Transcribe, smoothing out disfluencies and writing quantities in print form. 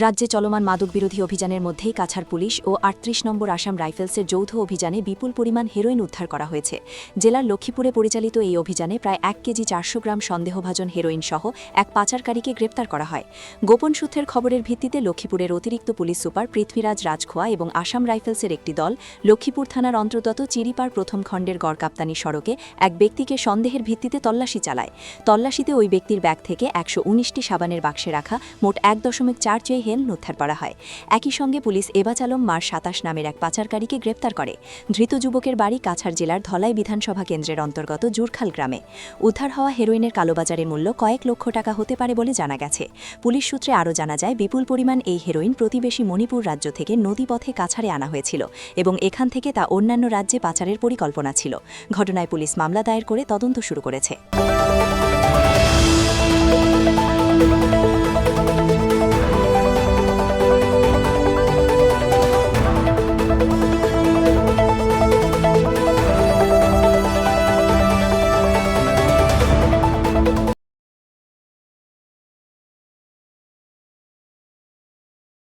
রাজ্যে চলমান মাদকবিরোধী অভিযানের মধ্যেই কাছাড় পুলিশ ও ৩৮ নম্বর আসাম রাইফেলসের যৌথ অভিযানে বিপুল পরিমাণ হেরোইন উদ্ধার করা হয়েছে। জেলার লক্ষ্মীপুরে পরিচালিত এই অভিযানে প্রায় ১ কেজি ৪০০ গ্রাম সন্দেহভাজন হেরোইন সহ এক পাচারকারীকে গ্রেপ্তার করা হয়। গোপন সূত্রের খবরের ভিত্তিতে লক্ষ্মীপুরের অতিরিক্ত পুলিশ সুপার পৃথ্বীরাজ রাজখোয়া এবং আসাম রাইফেলসের একটি দল লক্ষ্মীপুর থানার অন্তর্গত চিরিপাড় প্রথম খণ্ডের গড়কাপ্তানি সড়কে এক ব্যক্তিকে সন্দেহের ভিত্তিতে তল্লাশি চালায়। তল্লাশিতে ওই ব্যক্তির ব্যাগ থেকে ১১৯টি সাবানের বাক্সে রাখা মোট ১.৪ চুই হেরোইন উদ্ধার করা হয়। একই সঙ্গে পুলিশ এবাজ আলম মার ২৭ নামের এক পাচারকারীকে গ্রেপ্তার করে। ধৃত যুবকের বাড়ি কাছাড় জেলার ধলাই বিধানসভা কেন্দ্রের অন্তর্গত জুরখাল গ্রামে। উদ্ধার হওয়া হেরোইনের কালোবাজারের মূল্য কয়েক লক্ষ টাকা হতে পারে বলে জানা গেছে। পুলিশ সূত্রে আরও জানা যায়, বিপুল পরিমাণ এই হেরোইন প্রতিবেশী মণিপুর রাজ্য থেকে নদীপথে কাছাড়ে আনা হয়েছিল এবং এখান থেকে তা অন্যান্য রাজ্যে পাচারের পরিকল্পনা ছিল। ঘটনায় পুলিশ মামলা দায়ের করে তদন্ত শুরু করেছে।